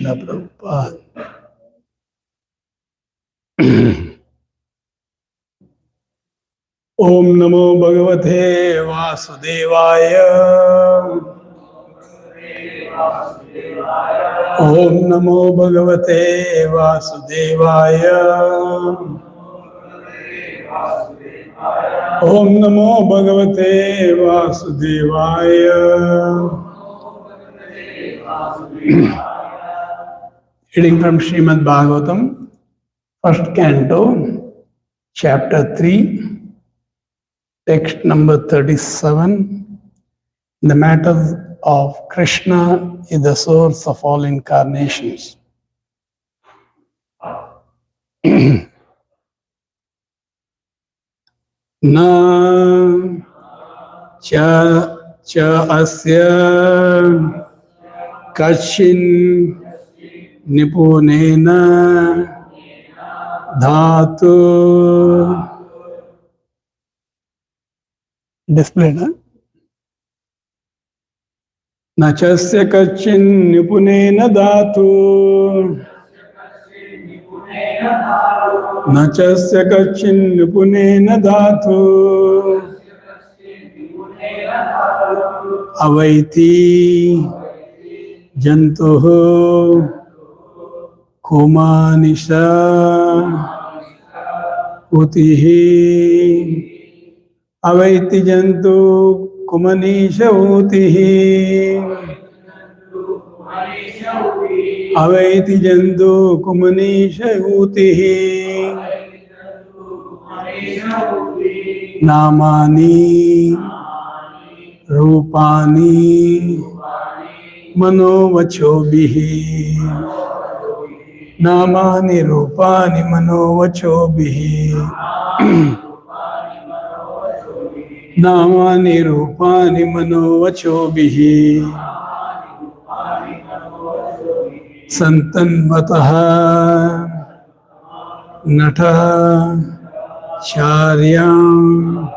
Prabhupada. Om Namo Bhagavate Vasudevaya. Om Namo Bhagavate Vasudevaya. Om Namo Bhagavate Vasudevaya. Reading from Srimad Bhagvatam, first canto, chapter 3, text number 37. The matter of Krishna is the source of all incarnations. Na cha asya kachin nipunena dhatu. Display, na? Nachasya kachin nipunena dhatu. Nachasya kachin nipunena dhatu. Avaiti jantuh kumanisha utihi. Avaiti jantu kumanisha utihi. Avaiti jantu kumanisha utihi. Namani Rupani Manovachobhihi. Namani Rupani Manovachobhihi. Namani Rupani Manovachobhihi. Santanvataha Natha Charyam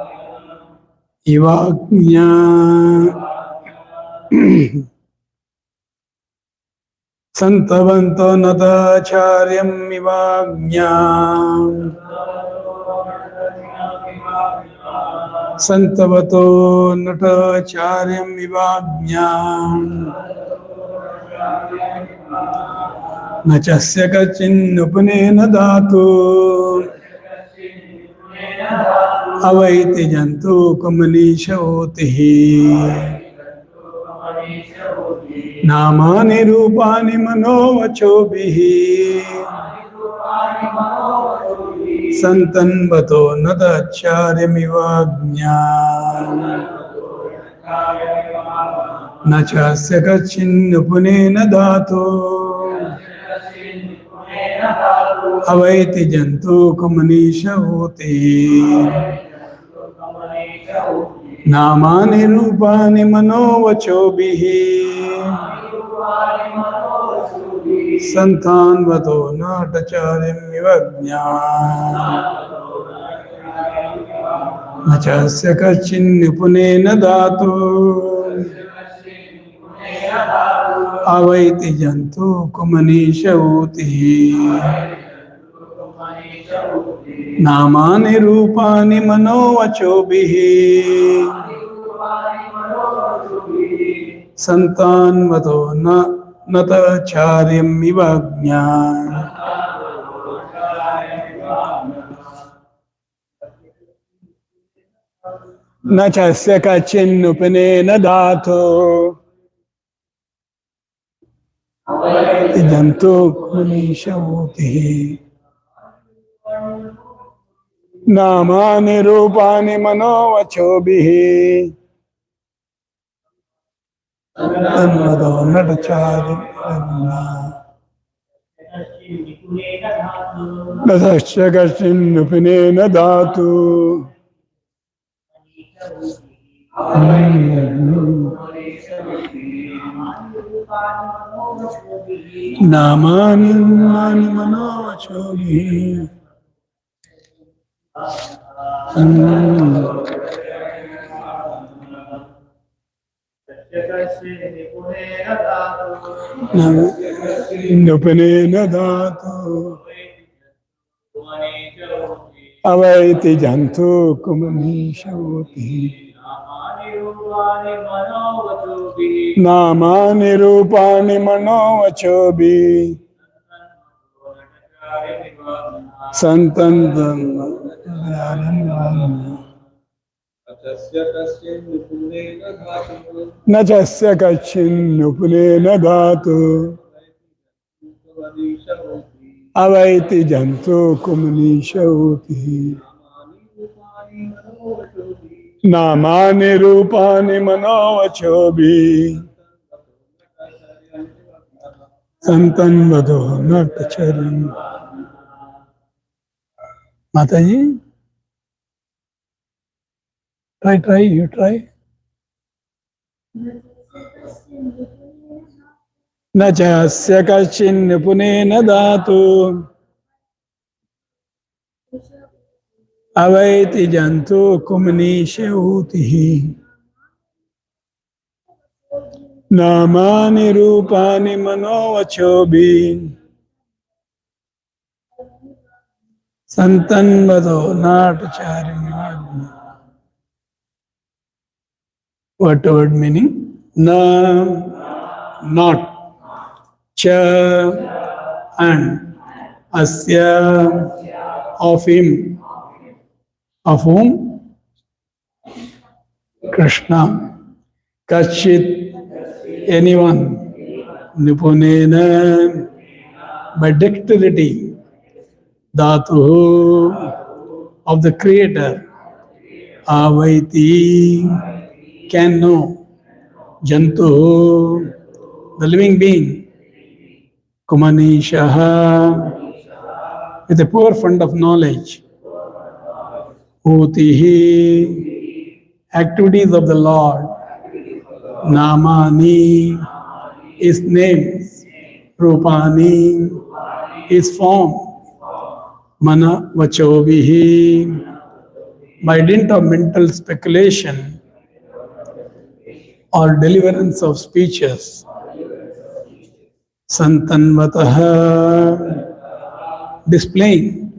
Ivagnya. Santavanto natacharyam ivagnya. Santavato natacharyam ivagnya. Nachasya kachin upanena dhatu. Avaiti jantu kumanisha utihi. Namani rupani manovachobhihi. Santanvato natacharyamivagnya. Nachasya kachin upanena dhatu. Avaiti jantu kumanisha utihi. Namani rupani manovachobhihi. Santanvato natacharyamivagnya. Nachasya kachin nipunena dhatu. Avaiti jantu kumanisha utihi. Namani rupani manovachobhihi. Santanvato natacharyamivagnya. Nachasya kachin upanena dhatu. Jantu kumanisha utihi. Namani rupani manovachobhihi. Santanvato natacharyamivagnya. Nachasya kachin upanena dhatu. Namani manovachobhihi. Nupanena dhatu avaiti jantu kumanishoti namani rupani manovachobi santantam nachasya kachin nupanena dhatu avaiti jantu kumanishoti namani rupani manovachobi santan vado nartacharim. Mataji, you try. Nachasya kachin punena dhatu avaiti jantu kumanishoti namani rupani manovachobi santan vado nartacharim. What word meaning? Na, not, cha, and, asya, of him, of whom? Krishna. Kachit, anyone. Nipunena, by dexterity. Dhatu, of the creator. Avaiti, can know. Jantu, the living being. Kumanishaha, with a poor fund of knowledge. Utihi, activities of the Lord. Namani, his names. Rupani, his form. Mana vachobihi, by dint of mental speculation or deliverance of speeches. Santanvataha, displaying.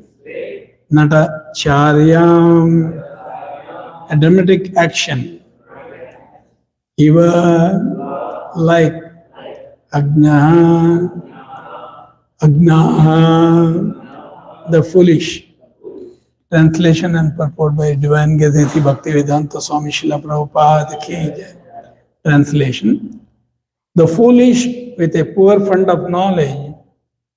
Natacharyam, a dramatic action. Eva, like. Agnaha, the foolish. Translation and purport by Divine Gazeti Bhaktivedanta Swami Srila Prabhupada ki jai. Translation. The foolish with a poor fund of knowledge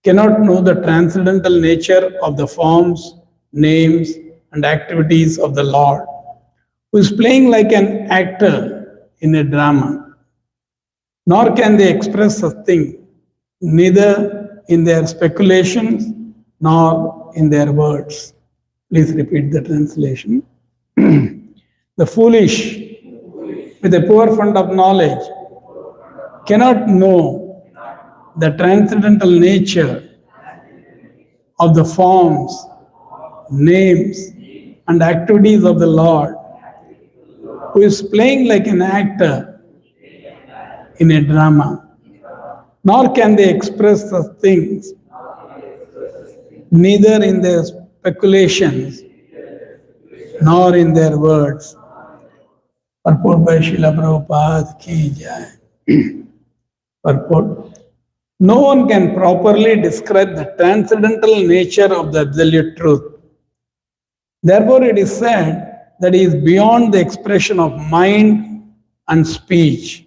cannot know the transcendental nature of the forms, names, and activities of the Lord, who is playing like an actor in a drama. Nor can they express such thing, neither in their speculations nor in their words. Please repeat the translation. The foolish, with a poor fund of knowledge, cannot know the transcendental nature of the forms, names, and activities of the Lord, who is playing like an actor in a drama. Nor can they express such things, neither in their speculations nor in their words. Purport by Srila Prabhupada ki jai. Purport. No one can properly describe the transcendental nature of the absolute truth. Therefore, it is said that he is beyond the expression of mind and speech.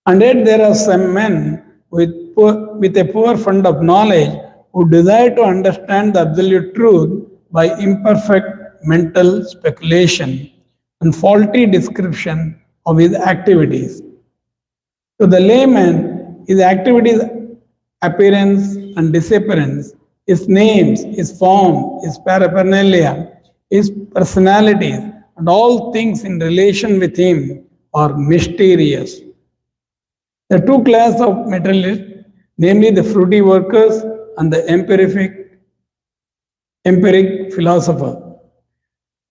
And yet there are some men with a poor fund of knowledge who desire to understand the absolute truth by imperfect mental speculation and faulty description of his activities. To the layman, his activities, appearance and disappearance, his names, his form, his paraphernalia, his personalities, and all things in relation with him are mysterious. The two classes of materialists, namely the fruity workers and the empiric philosopher.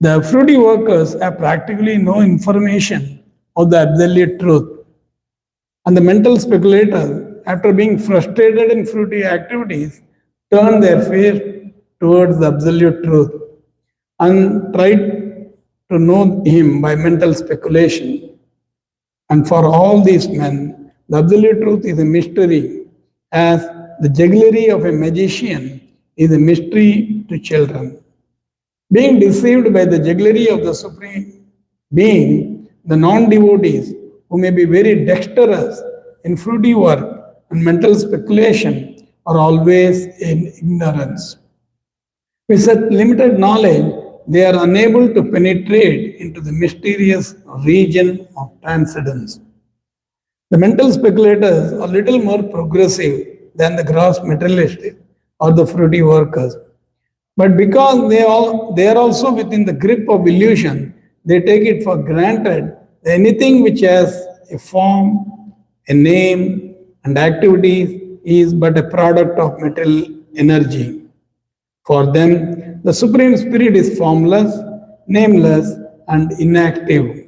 The fruity workers have practically no information of the absolute truth. And the mental speculators, after being frustrated in fruitive activities, turn their face towards the absolute truth and try to know him by mental speculation. And for all these men, the absolute truth is a mystery, as the jugglery of a magician is a mystery to children. Being deceived by the jugglery of the Supreme Being, the non-devotees, who may be very dexterous in fruity work and mental speculation, are always in ignorance. With such limited knowledge, they are unable to penetrate into the mysterious region of transcendence. The mental speculators are little more progressive than the gross materialistic or the fruity workers. But because they are also within the grip of illusion, they take it for granted that anything which has a form, a name, and activities is but a product of material energy. For them, the Supreme Spirit is formless, nameless, and inactive.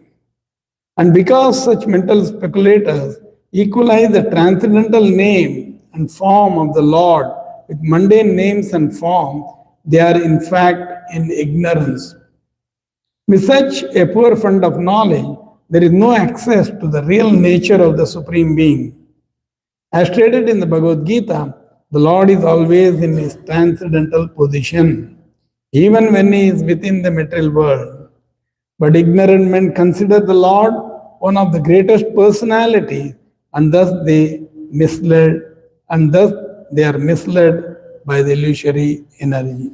And because such mental speculators equalize the transcendental name and form of the Lord with mundane names and form, they are in fact in ignorance. With such a poor fund of knowledge, there is no access to the real nature of the Supreme Being. As stated in the Bhagavad Gita, the Lord is always in his transcendental position, even when he is within the material world. But ignorant men consider the Lord one of the greatest personalities, and thus they are misled by the illusory energy.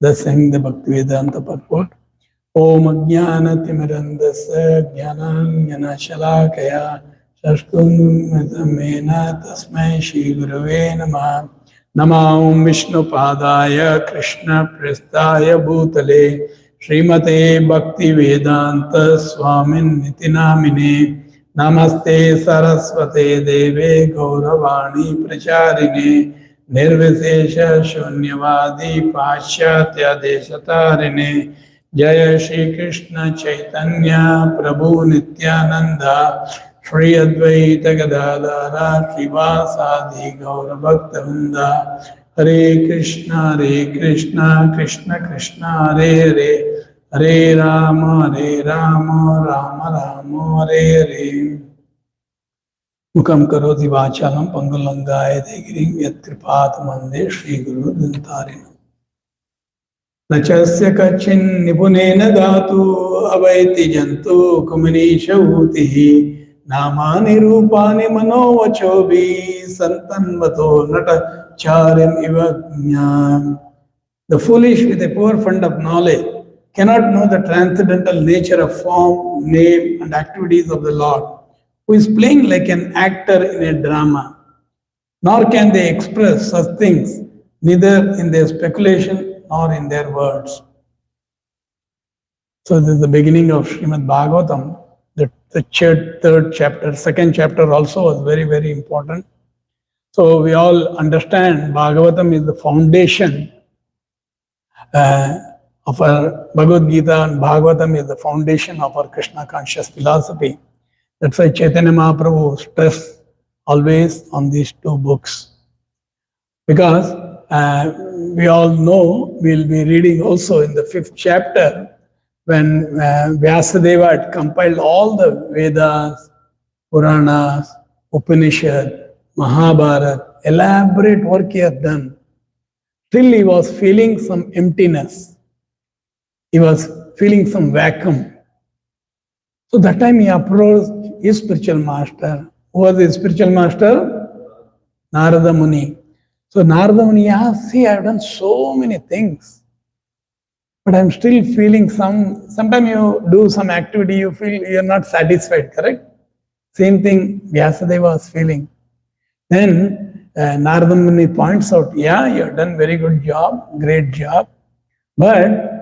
Thus saying the Bhaktivedanta purport. Om Ajnana Timirandasya Jnanam Shalakaya Shashkunmena Tasmai Shri Gurave Namah. Namah Vishnu Padaya Krishna Prestaya Bhutale Srimate Bhakti Vedanta Swamin Nitinamine. Namaste Saraswate Deve Gauravani Pracharine Nirvishesha Shunyavadi Paschatya Deshatarine. Jaya Shri Krishna Chaitanya Prabhu Nityananda Shri Advaita Gadadara Srivasadi Gaura Bhaktavinda. Hare Krishna Krishna Krishna Hare Hare Hare Rama Rama Rama Hare Hare. Mukam karoti vachalam pangulangaye giring yat kripat mande Shri Guru Dantarina. Nachasya kachin nipunena dhatu avaiti jantu kumanisha bhutihi namani rupani manovachobi santanvato nata charim ivajnam. The foolish with a poor fund of knowledge cannot know the transcendental nature of form, name, and activities of the Lord, who is playing like an actor in a drama. Nor can they express such things, neither in their speculation nor in their words. So this is the beginning of Srimad Bhagvatam. The third chapter, second chapter also was very, very important. So we all understand Bhagavatam is the foundation of our Bhagavad Gita, and Bhagavatam is the foundation of our Krishna conscious philosophy. That's why Chaitanya Mahaprabhu stressed always on these two books. Because we all know, we'll be reading also in the 5th chapter, when Vyasadeva had compiled all the Vedas, Puranas, Upanishad, Mahabharata, elaborate work he had done. Still he was feeling some emptiness. He was feeling some vacuum. So that time he approached his spiritual master. Who was his spiritual master? Narada Muni. So Narada Muni asked, see, I have done so many things, but I'm still feeling sometimes you do some activity, you feel you're not satisfied, correct? Same thing Vyasadeva was feeling. Then Narada Muni points out, yeah, you have done very good job, great job, but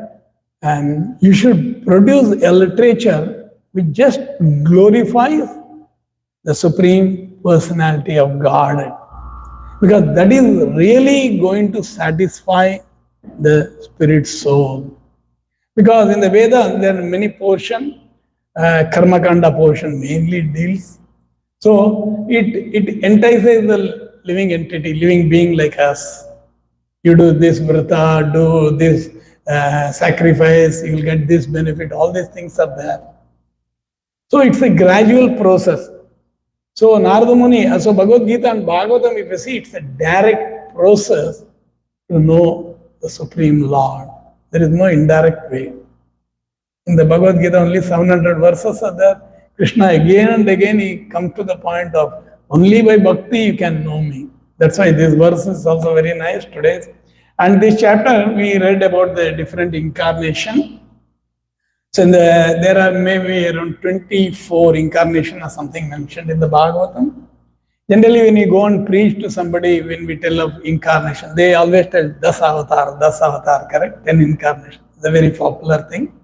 you should produce a literature which just glorifies the Supreme Personality of God. Because that is really going to satisfy the spirit soul. Because in the Vedas, there are many portions Karmakanda portion mainly deals. So it entices the living entity, living being like us. You do this vrata, do this sacrifice, you will get this benefit. All these things are there. So it's a gradual process. So Narada Muni, so Bhagavad Gita and Bhagavatam, if you see, it's a direct process to know the Supreme Lord. There is no indirect way. In the Bhagavad Gita, only 700 verses are there. Krishna again and again, he comes to the point of only by bhakti you can know me. That's why this verse is also very nice today. And this chapter, we read about the different incarnation. So there are maybe around 24 incarnation or something mentioned in the Bhagavatam. Generally, when you go and preach to somebody, when we tell of incarnation, they always tell Das Avatar, correct? 10 incarnation. It's a very popular thing.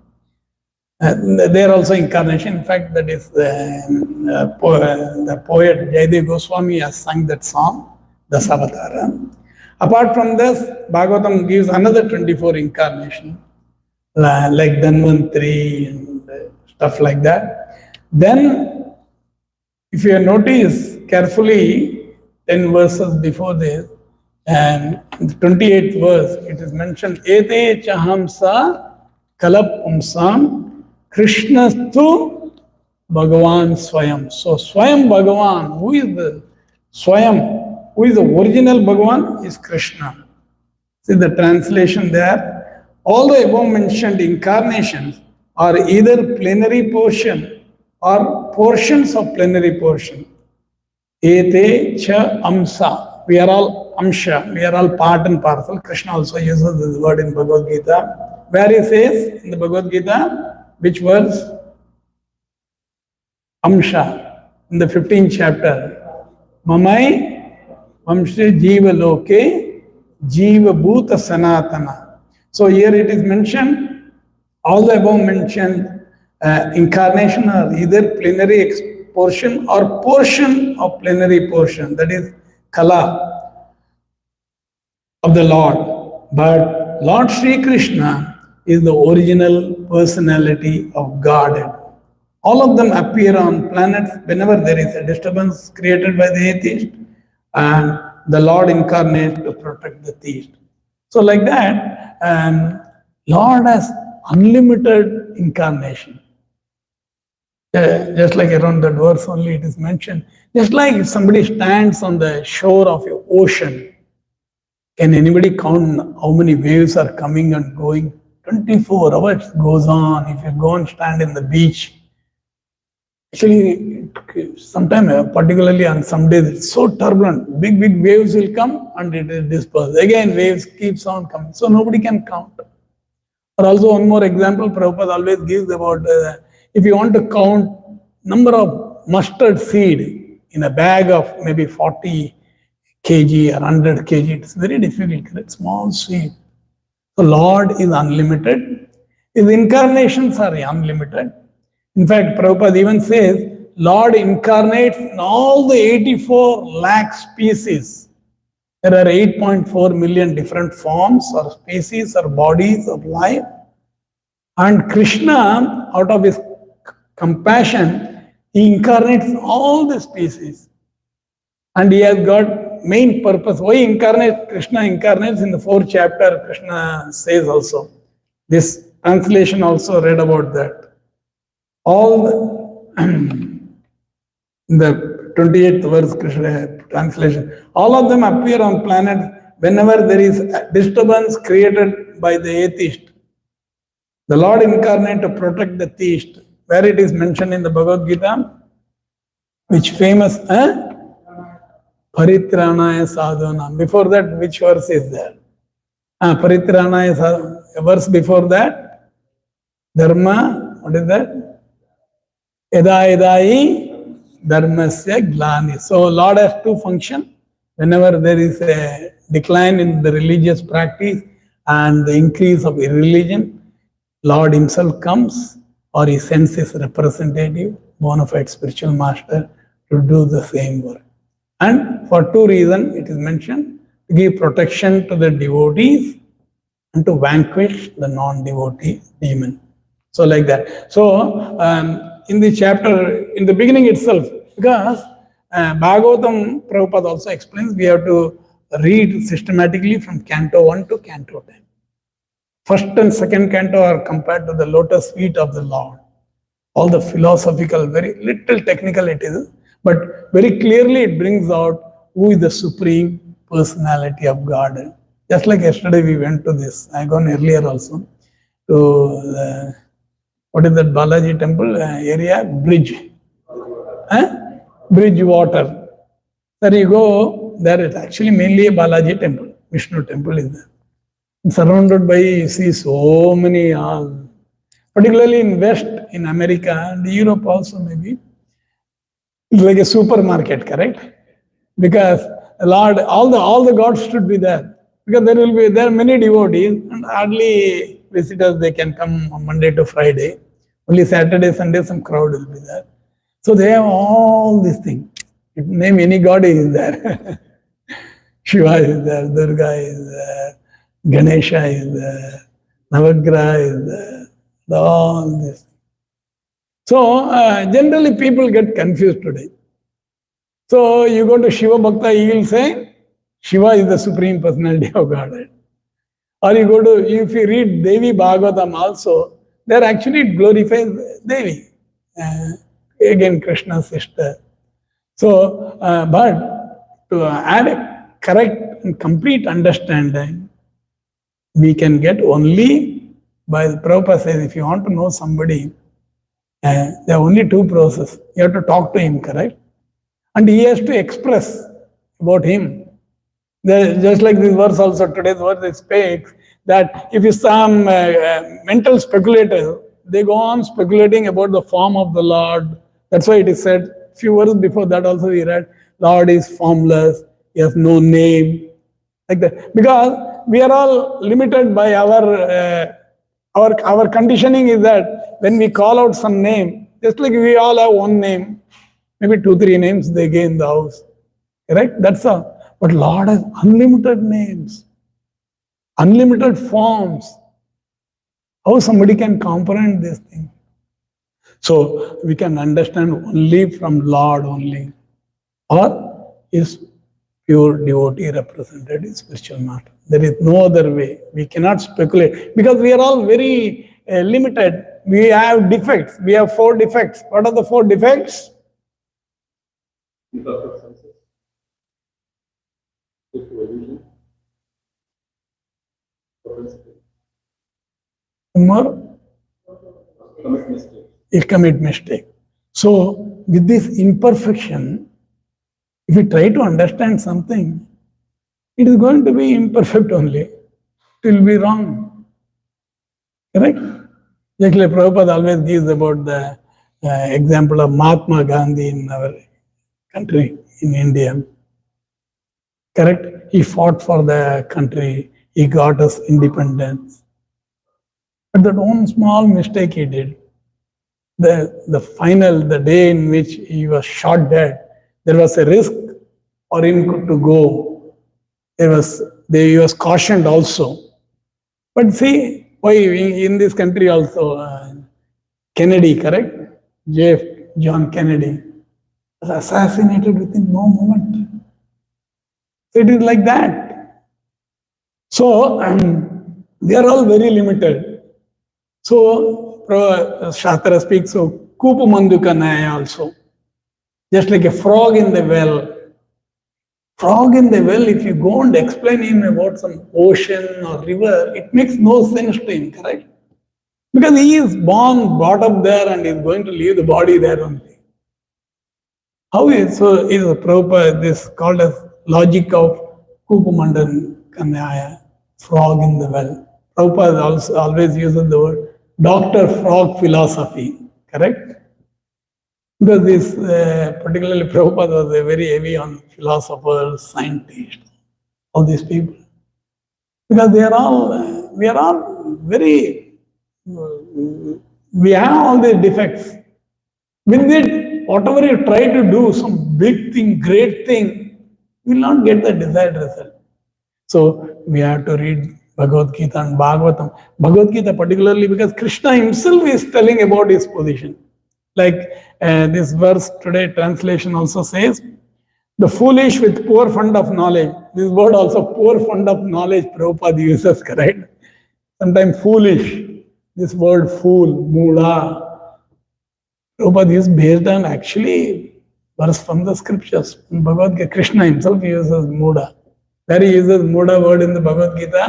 There also incarnation. In fact, that is the poet Jayadev Goswami has sung that song, Dasavatara. Apart from this, Bhagavatam gives another 24 incarnation, like Dhanvantri and stuff like that. Then, if you notice carefully, 10 verses before this, and the 28th verse, it is mentioned, Ete chahamsa kalap umsam Krishnastu Bhagavan Swayam. So Swayam Bhagavan, who is the Swayam, who is the original Bhagavan, is Krishna. See the translation there. All the above mentioned incarnations are either plenary portion or portions of plenary portion. Ete cha amsa. We are all amsha. We are all part and parcel. Krishna also uses this word in Bhagavad Gita. Where he says in the Bhagavad Gita, which verse? Amsha, in the 15th chapter. Mamai Vamshe Jiva Loke Jiva Bhuta Sanatana. So here it is mentioned, all the above mentioned incarnation are either plenary portion or portion of plenary portion, that is Kala of the Lord. But Lord Sri Krishna is the original personality of Godhead. All of them appear on planets whenever there is a disturbance created by the atheist, and the Lord incarnates to protect the theist. So like that, Lord has unlimited incarnation. Just like around that verse only it is mentioned. Just like if somebody stands on the shore of an ocean, can anybody count how many waves are coming and going? 24 hours goes on. If you go and stand in the beach, actually, sometimes, particularly on some days, it's so turbulent. Big waves will come and it is dispersed. Again, waves keeps on coming. So nobody can count. Or also one more example, Prabhupada always gives about if you want to count number of mustard seed in a bag of maybe 40 kg or 100 kg, it's very difficult. It's small seed. So Lord is unlimited. His incarnations are unlimited. In fact, Prabhupada even says, Lord incarnates in all the 84 lakh species. There are 8.4 million different forms or species or bodies of life. And Krishna, out of his compassion, he incarnates in all the species. And he has got main purpose. Why incarnate? Krishna incarnates in the 4th chapter. Krishna says also. This translation also read about that. All in the 28th verse Krishna translation, all of them appear on planets whenever there is a disturbance created by the atheist. The Lord incarnate to protect the theist. Where it is mentioned in the Bhagavad Gita, which famous Paritranaya Sadhana. Before that, which verse is there? Paritranaya Sadhana. A verse before that, Dharma, what is that? Eda edai dharmasya glani. So Lord has two functions. Whenever there is a decline in the religious practice and the increase of irreligion, Lord himself comes or he sends his representative, bona fide spiritual master, to do the same work. And for two reasons it is mentioned: to give protection to the devotees and to vanquish the non-devotee demon. So like that. So in the chapter, in the beginning itself, because Bhagavatam, Prabhupada also explains, we have to read systematically from Canto 1 to Canto 10. First and second canto are compared to the lotus feet of the Lord. All the philosophical, very little technical it is, but very clearly it brings out who is the supreme personality of God. Just like yesterday we went to this, I gone earlier also, to what is that Balaji temple area? Bridge. Bridge water. There you go, there is actually mainly a Balaji temple, Vishnu temple is there. Surrounded by, you see, so many, particularly in West, in America and Europe also maybe, it's like a supermarket, correct? Because Lord, all the gods should be there. Because there are many devotees and hardly visitors, they can come on Monday to Friday. Only Saturday, Sunday, some crowd will be there. So they have all these things. Name any god is there. Shiva is there, Durga is there, Ganesha is there, Navagraha is there, all this. So generally people get confused today. So you go to Shiva Bhakta, he will say Shiva is the supreme personality of Godhead. Or you go to, if you read Devi Bhagavatam also, there actually it glorifies Devi. Again, Krishna's sister. So, but to add a correct and complete understanding, we can get only by the Prabhupada says, if you want to know somebody, there are only two processes. You have to talk to him, correct? And he has to express about him. Just like this verse also, today's verse it speaks that if you some mental speculators, they go on speculating about the form of the Lord. That's why it is said, few verses before that also we read, Lord is formless, he has no name. Like that. Because we are all limited by our conditioning is that when we call out some name, just like we all have one name, maybe 2-3 names they give in the house. Correct? That's all. But Lord has unlimited names, unlimited forms. How somebody can comprehend this thing? So we can understand only from Lord only, or is pure devotee represented in spiritual matter. There is no other way. We cannot speculate because we are all very limited. We have defects. We have 4 defects. What are the 4 defects? Imperfect senses. Illusion. More? Commit mistake. A commit mistake. So with this imperfection, if we try to understand something, it is going to be imperfect only. It will be wrong. Correct? Just like Prabhupada always gives about the example of Mahatma Gandhi in our country, in India. Correct? He fought for the country. He got us independence. But that one small mistake he did, the day in which he was shot dead, there was a risk for him to go. He was cautioned also. But see, why in this country also, Kennedy, correct? John Kennedy was assassinated within no moment. So it is like that. So we are all very limited. So Shastra speaks of Kupu Manduka Naya also. Just like a frog in the well. Frog in the well, if you go and explain him about some ocean or river, it makes no sense to him, correct? Because he is born, brought up there and is going to leave the body there only. How is the Prabhupada, this called as logic of Kupu Manduka Naya, frog in the well. Prabhupada also always uses the word Dr. Frog philosophy, correct? Because this, particularly Prabhupada was very heavy on philosophers, scientists, all these people. Because we are all very, we have all these defects. With it, whatever you try to do, some big thing, great thing, you will not get the desired result. So we have to read Bhagavad Gita and Bhagavatam. Bhagavad Gita particularly because Krishna himself is telling about his position. Like this verse today, translation also says, the foolish with poor fund of knowledge. This word also, poor fund of knowledge, Prabhupada uses, correct? Sometimes foolish. This word fool, mula. Prabhupada is based on actually verse from the scriptures. In Bhagavad Gita, Krishna himself uses muda. Where he uses muda word in the Bhagavad Gita,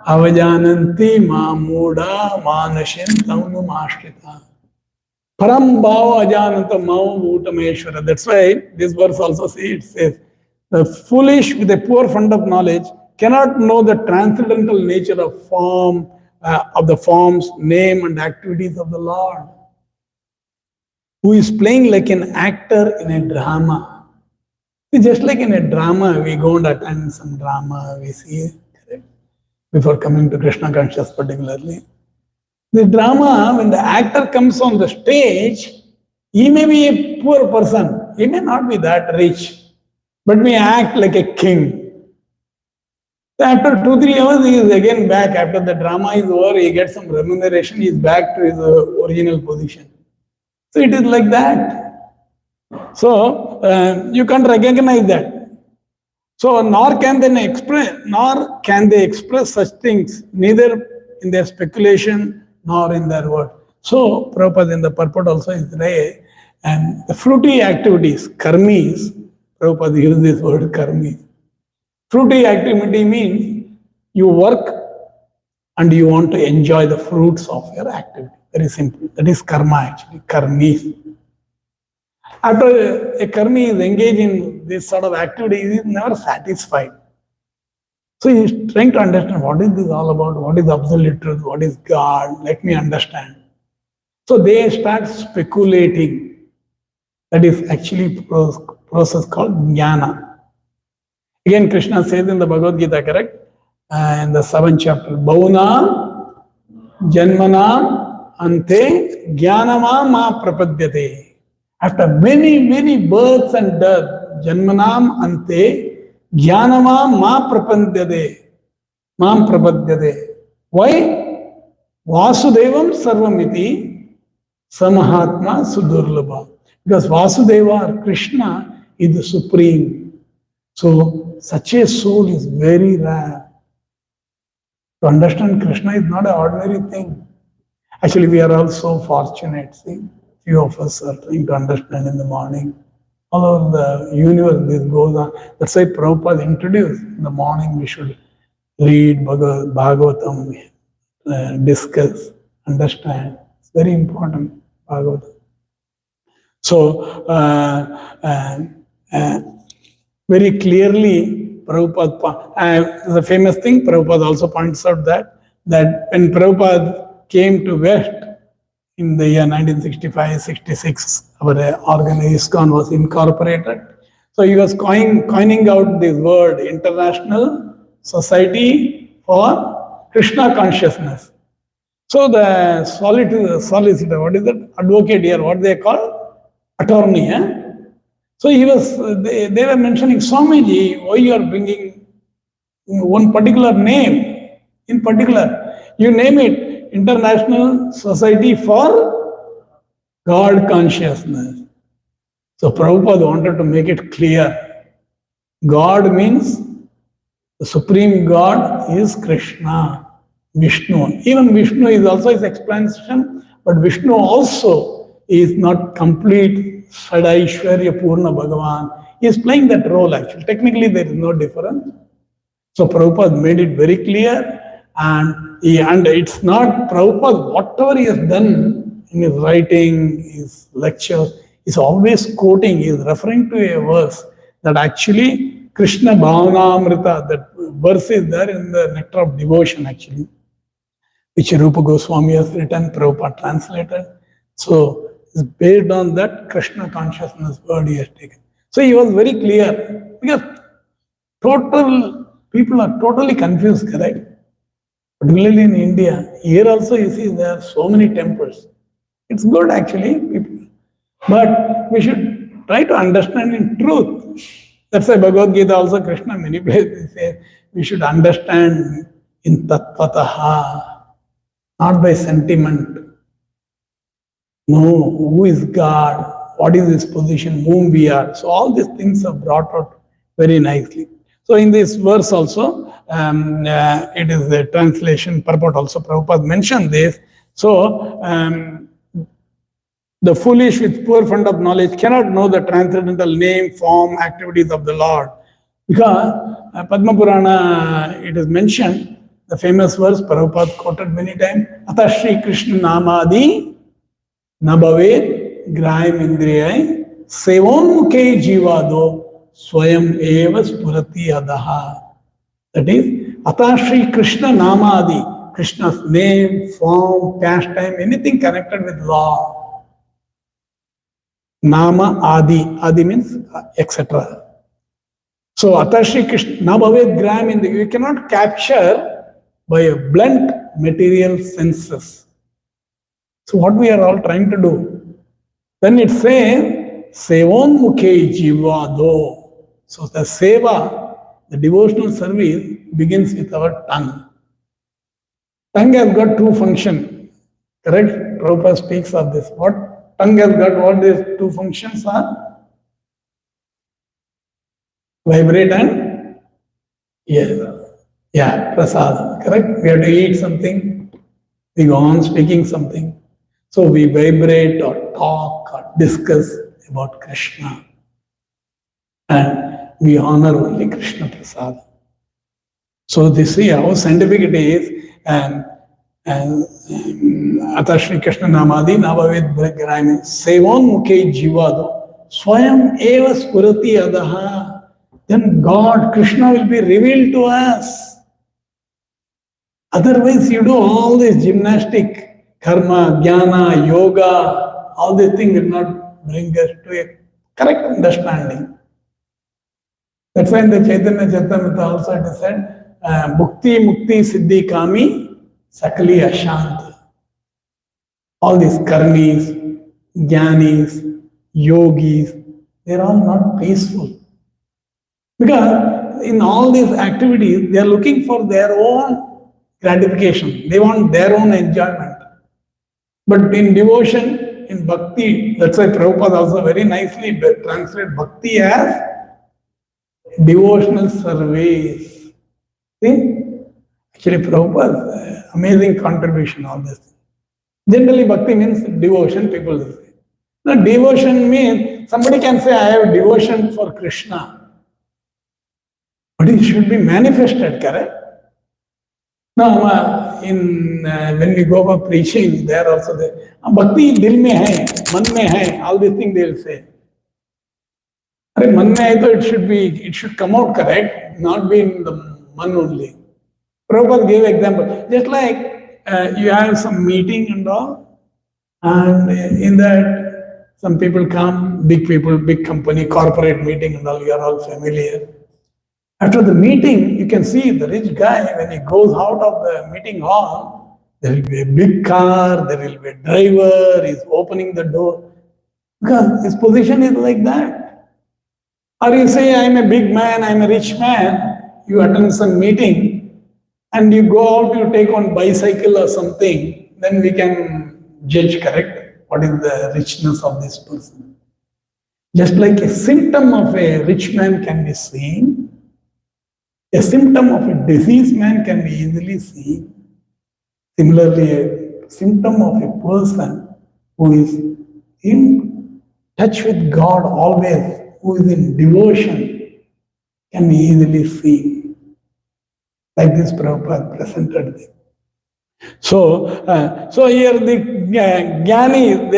avajananti ma muda manashin tamnu mashrita. Param bhava ajananta mao bhutameshwara. That's why this verse also says, the foolish with a poor fund of knowledge cannot know the transcendental nature of the forms, name and activities of the Lord, who is playing like an actor in a drama. Just like in a drama, we go and attend some drama, we see, correct? Before coming to Krishna consciousness particularly. The drama, when the actor comes on the stage, he may be a poor person, he may not be that rich, but may act like a king. So after 2-3 hours, he is again back. After the drama is over, he gets some remuneration, he is back to his original position. So it is like that. So you can't recognize that. So nor can they express such things, neither in their speculation nor in their word. So Prabhupada in the purport also is there, and the fruity activities, karmis, Prabhupada uses this word karmis. Fruity activity means you work and you want to enjoy the fruits of your activity. Very simple. That is karma actually, karmis. After a karmi is engaged in this sort of activity, he is never satisfied. So he is trying to understand what is this all about, what is absolute truth, what is God, let me understand. So they start speculating. That is actually process called jnana. Again, Krishna says in the Bhagavad Gita, correct? In the 7th chapter, Bhauna Janmana Ante Jnanama Ma Prapadyate. After many births and death, Janmanam Ante Jnanama Ma Prapadyate. Mam Prapadyate. Why? Vasudevam Sarvamiti Samahatma Sudurlabha. Because Vasudeva or Krishna is the supreme. So such a soul is very rare. To understand Krishna is not an ordinary thing. Actually, we are all so fortunate. See, few of us are trying to understand in the morning. All over the universe, this goes on. That's why Prabhupada introduced in the morning we should read Bhagavatam, discuss, understand. It's very important, Bhagavatam. So, very clearly, Prabhupada, the famous thing, Prabhupada also points out that when Prabhupada came to West in the year 1965-66, our ISKCON was incorporated. So he was coining out this word, International Society for Krishna Consciousness. So the solicitor, what is that? Advocate here, what they call? Attorney. So they were mentioning, Swamiji, why you are bringing one particular name? In particular, you name it International Society for God Consciousness. So Prabhupada wanted to make it clear. God means the Supreme God is Krishna, Vishnu. Even Vishnu is also his explanation, but Vishnu also is not complete Sadaishwarya Purna Bhagavan. He is playing that role actually. Technically, there is no difference. So Prabhupada made it very clear, and it's not Prabhupada, whatever he has done in his writing, his lecture, is always quoting, he is referring to a verse that actually Krishna Bhavanamrita, that verse is there in the Nectar of Devotion actually, which Rupa Goswami has written, Prabhupada translated. So it's based on that Krishna consciousness word he has taken. So he was very clear, because people are totally confused, correct? Particularly in India. Here also you see there are so many temples. It's good actually, people. But we should try to understand in truth. That's why Bhagavad Gita also, Krishna many places says we should understand in tattvataha, not by sentiment. know who is God, what is his position, whom we are. So all these things are brought out very nicely. So in this verse also, it is the translation purport also. Prabhupada mentioned this. So the foolish with poor fund of knowledge cannot know the transcendental name, form, activities of the Lord. Because Padma Purana, it is mentioned, the famous verse Prabhupada quoted many times, Ata Shri Krishna Namadi Nabhavet Graham Indriyai Sevonmukhe Jivado Swayam Eva Spurati Adaha. That is, Ata Shri Krishna Namadi, Krishna's name, form, pastime, anything connected with law. Nama Adi. Adi means etc. So Atashri Krishna Nabhavet Gram in the you cannot capture by a blunt material senses. So what we are all trying to do? Then it says Sevon Mukhe Jivado. So the seva, the devotional service begins with our tongue. Tongue has got two functions. Correct? Prabhupada speaks of this. What? Tongue has got what these two functions are? Vibrate and yes. Yeah, prasad. Correct? We have to eat something. We go on speaking something. So we vibrate or talk or discuss about Krishna. And we honor only Krishna prasad. So this is how scientific it is. And Ata Shri Krishna Namadi Navavid Bhagrami Sevon Mukhe Jivado Swayam Eva Spurati Adaha. Then God, Krishna will be revealed to us. Otherwise, you do all this gymnastic, karma, jnana, yoga, all these things will not bring us to a correct understanding. That's why in the Chaitanya Charitamrita also it is said, Bhukti, Mukti, Siddhi, Kami, Sakali, Ashanti. All these karmis, jnanis, yogis, they're all not peaceful. Because in all these activities, they are looking for their own gratification. They want their own enjoyment. But in devotion, in bhakti, that's why Prabhupada also very nicely translated bhakti as devotional service. See? Actually, Prabhupada's amazing contribution on this. Generally, bhakti means devotion, people say. Now, devotion means somebody can say, I have devotion for Krishna. But it should be manifested, correct? Now, when we go for preaching, there also the bhakti dil mein hai, man mein hai, all these things they will say. Arey, man mein hai, so it should come out correct, not be in the man only. Prabhupada gave example. Just like you have some meeting and all, and in that some people come, big people, big company, corporate meeting and all, you are all familiar. After the meeting, you can see the rich guy, when he goes out of the meeting hall, there will be a big car, there will be a driver, he's opening the door. Because his position is like that. Or you say, I'm a big man, I'm a rich man, you attend some meeting, and you go out, you take on bicycle or something, then we can judge, correct, what is the richness of this person. Just like a symptom of a rich man can be seen, a symptom of a diseased man can be easily seen. Similarly, a symptom of a person who is in touch with God always, who is in devotion, can be easily seen. Like this Prabhupada presented it. So here the Jnanis,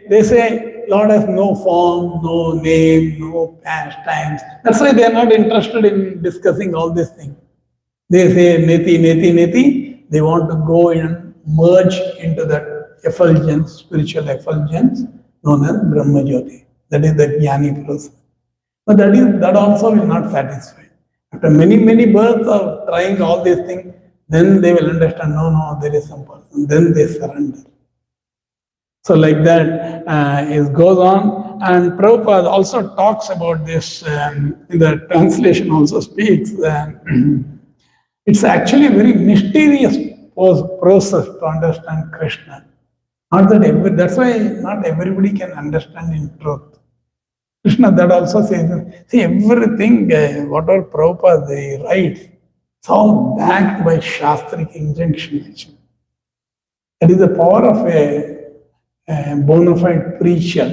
they say, Lord has no form, no name, no pastimes. That's why they are not interested in discussing all these things. They say neti, neti, neti. They want to go and merge into that effulgence, spiritual effulgence known as Brahma Jyoti. That is the Jnani process. But that also will not satisfy. After many, many births of trying all these things, then they will understand, no, there is some person. Then they surrender. So like that, it goes on. And Prabhupada also talks about this, in the translation also speaks. It's actually a very mysterious process to understand Krishna. Not that that's why not everybody can understand in truth. Krishna that also says, see everything, whatever Prabhupada they write, it's all backed by Shastric injunction. Actually. That is the power of a bona fide preacher.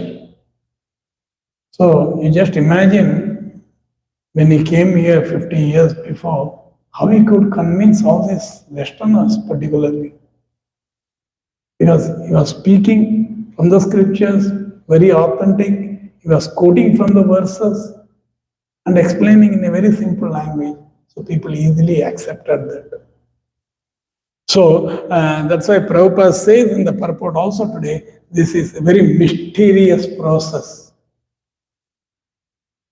So you just imagine when he came here 50 years before, how he could convince all these Westerners particularly. Because he was speaking from the scriptures, very authentic. He was quoting from the verses and explaining in a very simple language. So people easily accepted that. So that's why Prabhupada says in the purport also today, this is a very mysterious process.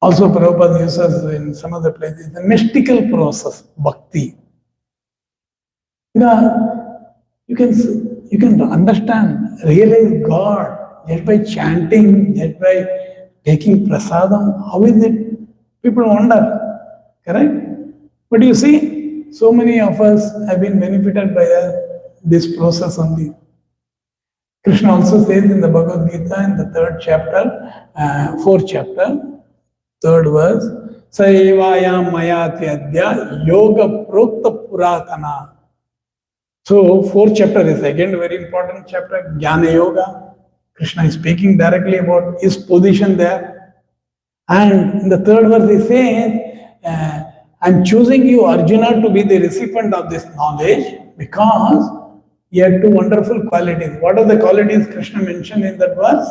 Also Prabhupada uses in some other places, the mystical process, bhakti. You can understand, realize God just by chanting, just by taking prasadam. How is it? People wonder, correct? But you see, so many of us have been benefited by this process only. Krishna also says in the Bhagavad Gita in the third chapter, fourth chapter, third verse, Saevayam mayati adya yoga prokta puratana. So, fourth chapter is again a very important chapter, Jnana Yoga. Krishna is speaking directly about his position there. And in the third verse, he says, I'm choosing you, Arjuna, to be the recipient of this knowledge because you have two wonderful qualities. What are the qualities Krishna mentioned in that verse?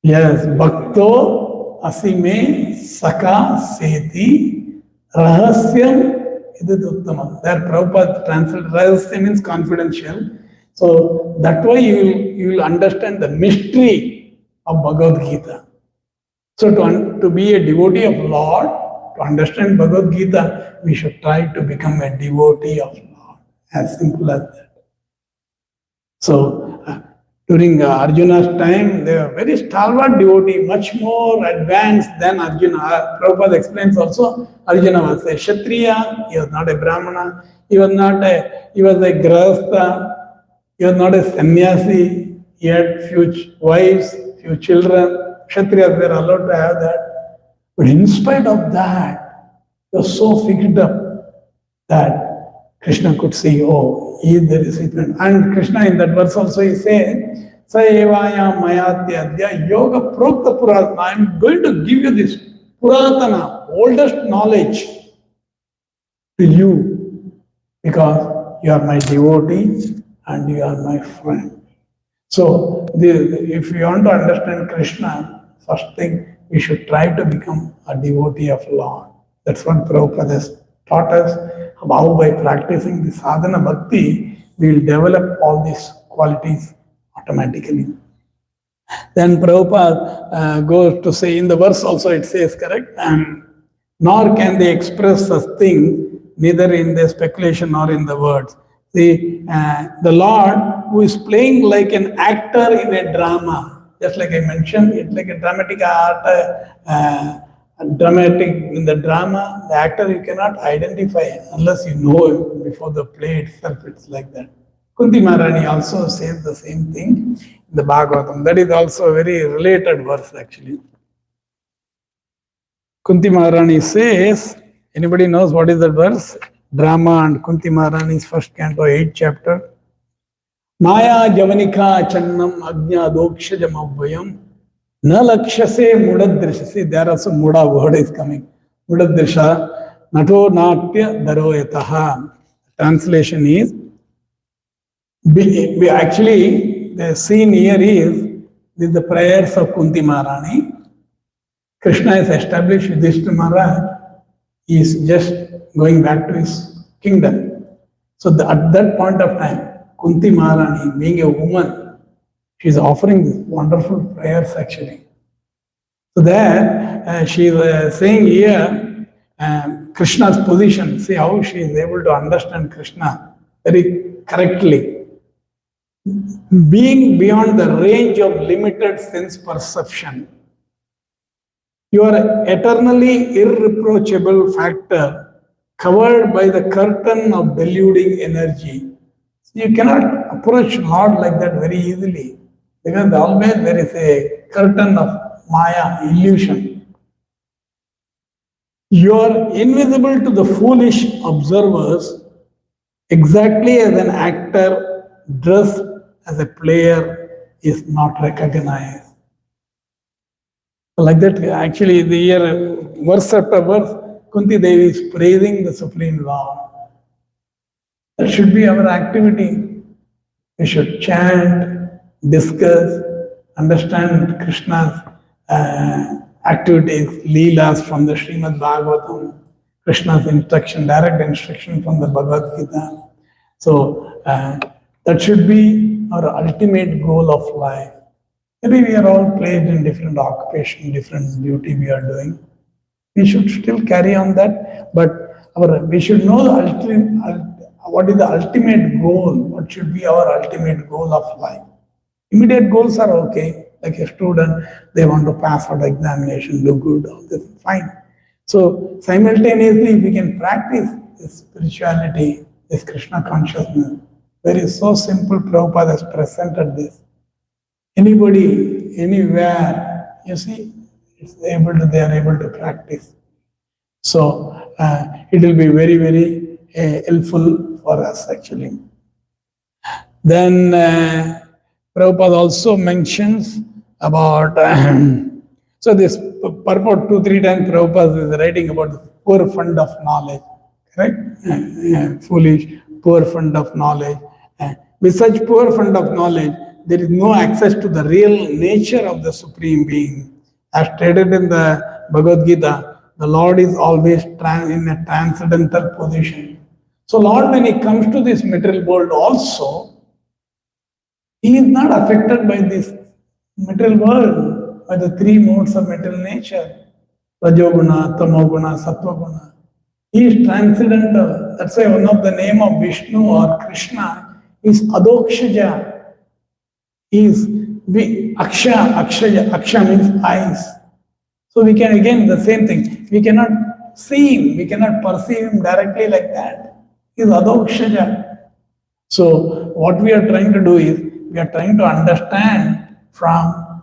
Yes, Bhakto Asime Saka Seti Rahasyam Ididuttamam. There Prabhupada translated Rahasyam means confidential. So that way you will understand the mystery of Bhagavad Gita. So to be a devotee of Lord, to understand Bhagavad Gita, we should try to become a devotee of Lord. As simple as that. So during Arjuna's time, they were very stalwart devotee, much more advanced than Arjuna. Prabhupada explains also, Arjuna was a Kshatriya, he was not a Brahmana, he was a Grahastha, he was not a sannyasi, he had few wives, few children. Kshatriyas were allowed to have that. But in spite of that, he was so fixed up that Krishna could see, oh, he is the recipient. And Krishna in that verse also he says, Saevaya mayati adya yoga prokta puratana. I am going to give you this puratana, oldest knowledge to you because you are my devotee and you are my friend. So if you want to understand Krishna, first thing, we should try to become a devotee of Lord. That's what Prabhupada has taught us. How by practicing the sadhana bhakti, we will develop all these qualities automatically. Then Prabhupada goes to say, in the verse also it says, correct? Nor can they express such thing, neither in the speculation nor in the words. The Lord who is playing like an actor in a drama, just like I mentioned, it's like a dramatic art, in the drama, the actor you cannot identify unless you know him before the play itself, it's like that. Kunti Maharani also says the same thing in the Bhagavatam. That is also a very related verse actually. Kunti Maharani says, anybody knows what is that verse? Drama and Kunti Maharani's first canto, 8th chapter. Maya Javanika Channam Agnya Dokshajam Abhayam Na Lakshase Mudadrisha. See, there also Muda word is coming. Mudadrisha Nato Natya Daroyataha. Translation is, actually, the scene here is with the prayers of Kunti Maharani. Krishna is established Yudhishthira Maharaj. He is just going back to his kingdom. So at that point of time, Kunti Maharani, being a woman, she is offering wonderful prayers actually. So there, she is saying here, Krishna's position, see how she is able to understand Krishna very correctly. Being beyond the range of limited sense perception, you are eternally irreproachable factor covered by the curtain of deluding energy. You cannot approach Lord like that very easily because always there is a curtain of Maya, illusion. You are invisible to the foolish observers exactly as an actor dressed as a player is not recognized. Like that, actually, the year verse after verse, Kunti Devi is praising the Supreme Lord. That should be our activity. We should chant, discuss, understand Krishna's activities, leelas from the Srimad Bhagavatam, Krishna's instruction, direct instruction from the Bhagavad Gita. So that should be our ultimate goal of life. Maybe we are all placed in different occupation, different duty we are doing. We should still carry on that, but we should know the ultimate, what is the ultimate goal, what should be our ultimate goal of life. Immediate goals are okay, like a student, they want to pass out examination, do good, all this, fine. So simultaneously, we can practice this spirituality, this Krishna consciousness. Very so simple, Prabhupada has presented this. Anybody, anywhere, you see, they are able to practice. So it will be very, very helpful for us actually. Then Prabhupada also mentions about, so this purport 2-3 times Prabhupada is writing about the poor fund of knowledge, correct? Foolish, poor fund of knowledge. With such poor fund of knowledge, there is no access to the real nature of the Supreme Being. As stated in the Bhagavad Gita, the Lord is always in a transcendental position. So Lord, when He comes to this material world also, He is not affected by this material world, by the three modes of material nature, Rajoguna, Tamoguna, Sattva-guna. He is transcendental. That's why one of the name of Vishnu or Krishna is Adokshaja. Is Aksha means eyes. So we can again the same thing. We cannot see him, we cannot perceive him directly like that. He is Adokshaja. So what we are trying to do is we are trying to understand from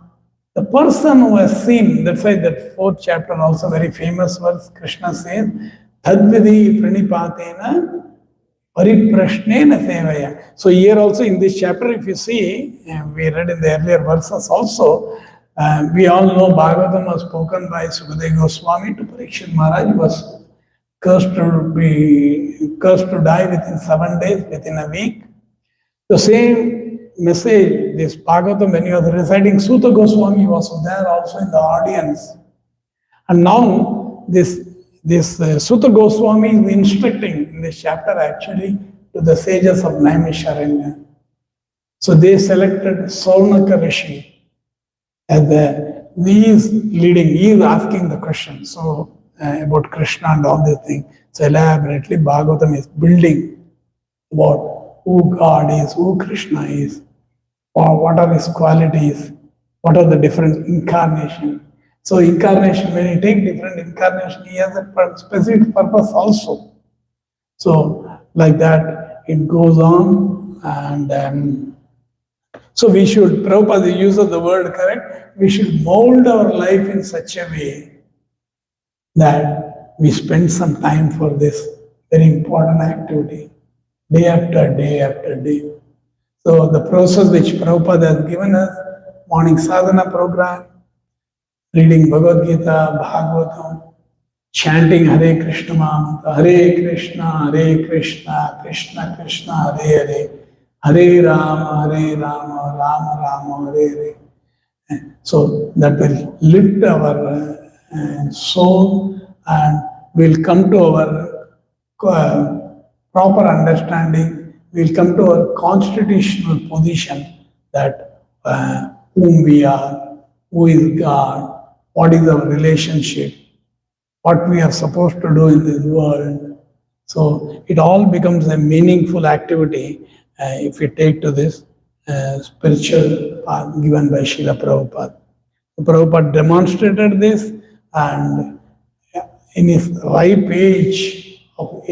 the person who has seen. That's why that 4th chapter also very famous verse. Krishna says, Tadvidhi pranipatena Pariprashnena sevaya. So here also in this chapter, if you see, we read in the earlier verses also, we all know Bhagavatam was spoken by Sukadeva Goswami to Parikshit Maharaj. He was cursed to die within 7 days, within a week. The same message, this Bhagavatam, when he was reciting, Suta Goswami was there also in the audience. And now this Suta Goswami is instructing in this chapter actually to the sages of Naimisharanya. So they selected Saunaka Rishi as he is leading, he is asking the question. So about Krishna and all these things. So elaborately Bhagavatam is building about who God is, who Krishna is, or what are his qualities, what are the different incarnations. So incarnation, when you take different incarnation, he has a specific purpose also. So like that, it goes on, and so we should, Prabhupada uses the word correct, we should mold our life in such a way that we spend some time for this very important activity, day after day after day. So the process which Prabhupada has given us, morning sadhana program, reading Bhagavad Gita, Bhagavatam, chanting Hare Krishna Mahamanta, Hare Krishna, Krishna Krishna, Hare Hare, Hare Rama, Rama Rama, Hare Hare. So that will lift our soul and will come to our proper understanding, will come to our constitutional position that whom we are, who is God, what is our relationship, what we are supposed to do in this world. So it all becomes a meaningful activity if we take to this spiritual path given by Srila Prabhupada. So Prabhupada demonstrated this, and in his ripe age of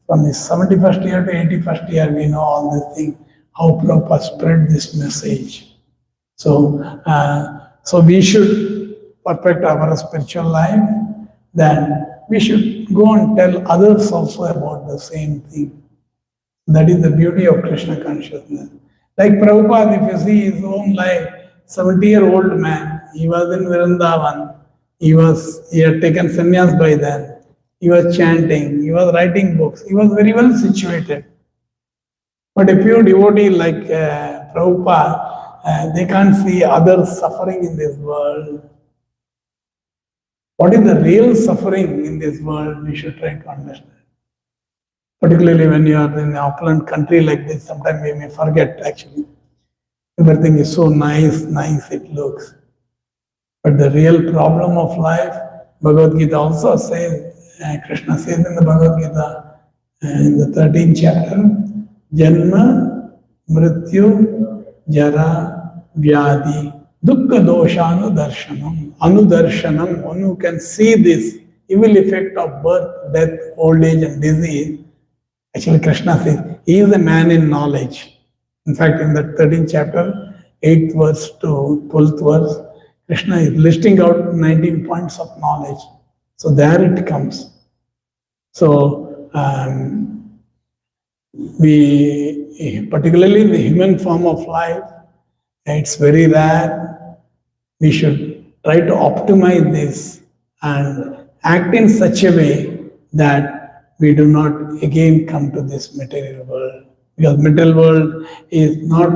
From his 71st year to 81st year, we know all these things, how Prabhupada spread this message. So we should perfect our spiritual life, then we should go and tell others also about the same thing. That is the beauty of Krishna consciousness. Like Prabhupada, if you see his own life, 70-year-old man, he was in Vrindavan, he had taken sannyas by then, he was chanting, he was writing books, he was very well situated. But a pure devotee like Prabhupada, they can't see others suffering in this world. What is the real suffering in this world? We should try to understand. Particularly when you are in an opulent country like this, sometimes we may forget actually. Everything is so nice it looks. But the real problem of life, Bhagavad Gita also says, Krishna says in the Bhagavad Gita, in the 13th chapter, Janma, Mrityu, Jara, Vyadi, Dukkha Doshanu Darshanam. Anudarshanam, one who can see this evil effect of birth, death, old age and disease. Actually, Krishna says, he is a man in knowledge. In fact, in the 13th chapter, 8th verse to 12th verse, Krishna is listing out 19 points of knowledge. So there it comes. So, particularly in the human form of life, it's very rare. We should try to optimize this and act in such a way that we do not again come to this material world. Because material world is not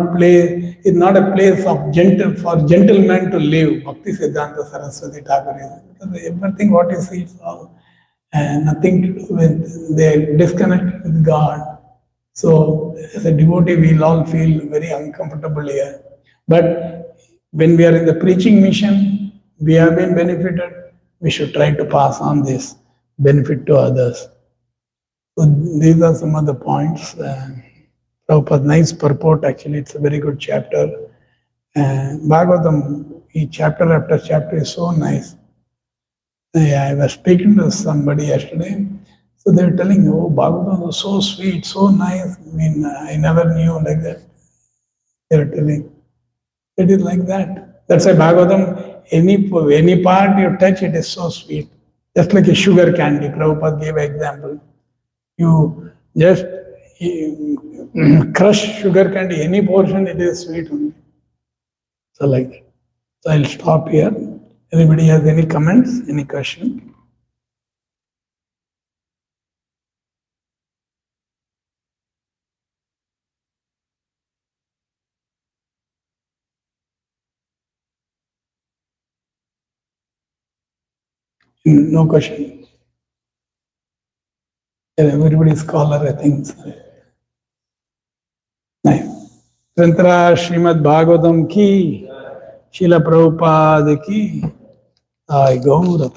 a place of for gentlemen to live. Bhakti Siddhanta Saraswati Thakur is. Because everything what you see is all nothing to do with, they disconnect with God. So as a devotee, we'll all feel very uncomfortable here. But when we are in the preaching mission, we have been benefited, we should try to pass on this benefit to others. So these are some of the points. Prabhupada's nice purport, actually, it's a very good chapter. Bhagavatam, each chapter after chapter is so nice. I was speaking to somebody yesterday, so they were telling me, oh, Bhagavatam was so sweet, so nice. I mean, I never knew like that. They were telling, it is like that. That's why Bhagavatam, any part you touch, it is so sweet. Just like a sugar candy, Prabhupada gave an example. You just crush sugar candy, any portion, it is sweet only. So like that. So I'll stop here. Anybody has any comments, any question? No question. Everybody is scholar, I think. Nice. Tantra Srimad Bhagavatam ki, Srila Prabhupada ki, Gaurav.